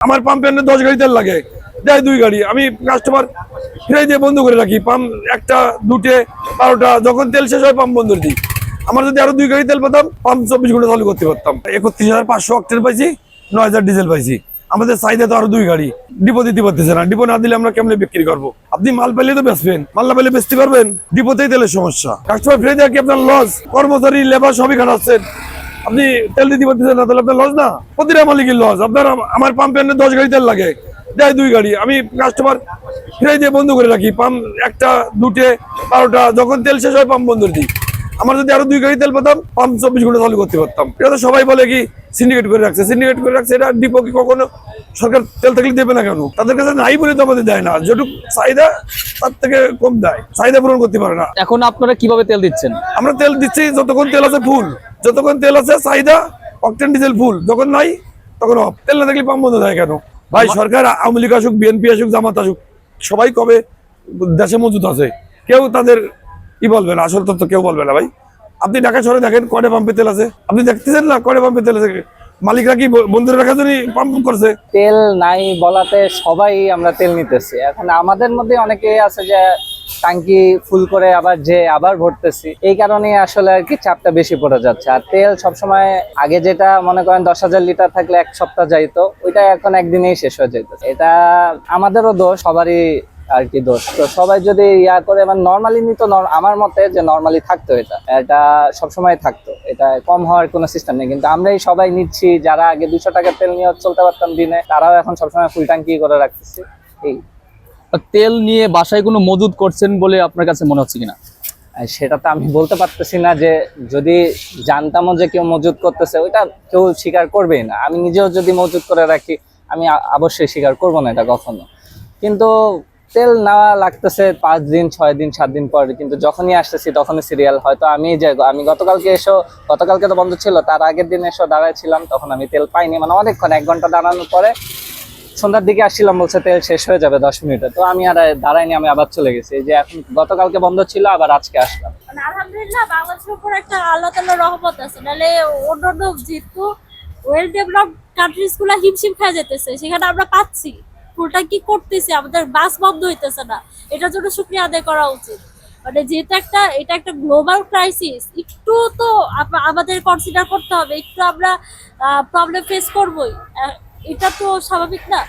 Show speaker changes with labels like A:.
A: আমার পাম্পে 10 গাড়ি তেল লাগে, দেয় 2 গাড়ি, আমি কাস্টমার ফিরে দিয়ে বন্ধ করে রাখি। পাম্প একটা, দুটে, 12টা, যখন তেল শেষ হয় পাম্প বন্ধ দিই। আমার যদি আরো 2 গাড়ি তেল পেতাম, পাম্প 24 ঘন্টা চালু করতে পারতাম। 31,500 অক্টেন পাইছি, 9,000 ডিজেল পাইছি। আমাদের চাহিদা তো আরো 2 গাড়ি, ডিপো দিতে পারতেছে না। ডিপো না দিলে আমরা কেমনে বিক্রি করবো? আপনি মাল পেলে তো বেচবেন, মাল না পেলে বেচতে পারবেন? ডিপোতেই তেলের সমস্যা। কাস্টমার ফিরে দেওয়া কি আপনার লস? কর্মচারী, লেবার সবই খাটাচ্ছেন, আপনি তেল দিতে পারতেছেন না, তাহলে আপনার লস না? প্রতিটা মালিকের লস। আপনার আমার পাম্পে 10 গাড়ি তেল লাগে, দেয় 2 গাড়ি, আমি কাস্টমার ফিরে দিয়ে বন্ধ করে রাখি। পাম্প একটা, দুটে, 12টা, যখন তেল শেষ হয় পাম্প বন্ধ দিই। আমার যদি আরো 2 গাড়ি তেল পেতাম, পাম্প 24 ঘন্টা চালু করতে পারতাম। এটা তো সবাই বলে কি সিন্ডিকেট করে রাখছে, সিন্ডিকেট করে রাখছে। এটা ডিপো কি কখনো সরকার তেল থাকলে দেবে না কেন? তাদের কাছে নাই বলে তো আমাদের দেয় না। যেটুকু চাহিদা তার থেকে কম দেয়, চাহিদা পূরণ করতে পারে না।
B: এখন আপনারা কিভাবে তেল দিচ্ছেন?
A: আমরা তেল দিচ্ছি যতক্ষণ তেল আছে ফুল, যতক্ষণ তেল আছে চাহিদা, অক্টেন ডিজেল ফুল, যখন নাই তখন অফ। তেল না থাকলে পাম্প বন্ধ দেয় কেন? ভাই সরকার আওয়ামী লীগ আসুক, বিএনপি আসুক, জামাত আসুক, সবাই কবে দেশে মজুদ আছে, কেউ তাদের কি বলবে না, আসল তথ্য কেউ বলবে না। ভাই আপনি ঢাকা শহরে দেখেন কয়টা পাম্পে তেল আছে, আপনি দেখতেছেন না কয়টা পাম্পে তেল আছে? মালিকরা কি বন্ধুরা রাখার জন্য পাম্প করছে?
B: তেল নাই বলাতে সবাই আমরা তেল নিতেছি। এখন আমাদের মধ্যে অনেকে আছে যে ট্যাঙ্কি ফুল করে আবার যে আবার ভরতেছি, এই কারণে আসলে আর কি চাপটা বেশি পড়ে যাচ্ছে। আর তেল সবসময় আগে যেটা মনে করেন 10,000 লিটার থাকলে 1 সপ্তাহ যাইতো, ওইটা এখন একদিনেই শেষ হয়ে যেত। এটা আমাদেরও দোষ, সবারই আর কি দোষ। তো সবাই যদি ইয়া করে মানে নর্মালি নিত, আমার মতে যে নর্মালি থাকতো, এটা সবসময় থাকতো, এটা কম হওয়ার কোনো সিস্টেম নেই। কিন্তু আমরাই সবাই নিচ্ছি, যারা আগে 200 টাকার তেল নিয়ে চলতে পারতাম দিনে, তারাও এখন সবসময় ফুল ট্যাঙ্কি করে রাখতেছি। এই
C: তেল নিয়ে বাসায় কোনো মজুদ করছেন বলে আপনার কাছে মনে হচ্ছে কিনা?
B: সেটা তো আমি বলতে পারতেছি না। যে যদি জানতামও যে কেউ মজুদ করতেছে, ওইটা কেউ স্বীকার করবেই না। আমি নিজেও যদি মজুদ করে রাখি, আমি অবশ্যই স্বীকার করবো না এটা কখনো। কিন্তু তেল নেওয়া লাগতেছে 5 দিন, 6 দিন, 7 দিন পরে, কিন্তু যখনই আসতেছি তখনই সিরিয়াল। হয়তো আমি গতকালকে তো বন্ধ ছিল, তার আগের দিন এসে দাঁড়াইছিলাম, তখন আমি তেল পাইনি। মানে অনেকক্ষণ, 1 ঘন্টা দাঁড়ানোর পরে সন্ধ্যার দিকে আসছিলাম, বলছে তেল শেষ হয়ে যাবে 10 মিনিটে। তো আমি আর দাঁড়াইনি, আমি আবার চলে গেছি। এই যে এখন গতকালকে বন্ধ ছিল, আবার আজকে আসলাম।
D: আলহামদুলিল্লাহ, বাংলাদেশের উপর একটা আল্লাহ তাআলার রহমত আছে। নাহলে অন্যান্য যেহেতু ওয়েল ডেভেলপড কান্ট্রিজ গুলা হিমশিম খেয়ে যেতেছে, সেখানে আমরা পাচ্ছি, পুরোটা কি করতেছি, আমাদের বাস বন্ধ হইতেছে না। এটার জন্য শুকরিয়া আদায় করা উচিত। মানে যেহেতু এটা একটা গ্লোবাল ক্রাইসিস, একটু তো আমাদের কনসিডার করতে হবে, একটু আমরা প্রবলেম ফেস করবোই, এটা তো স্বাভাবিক না?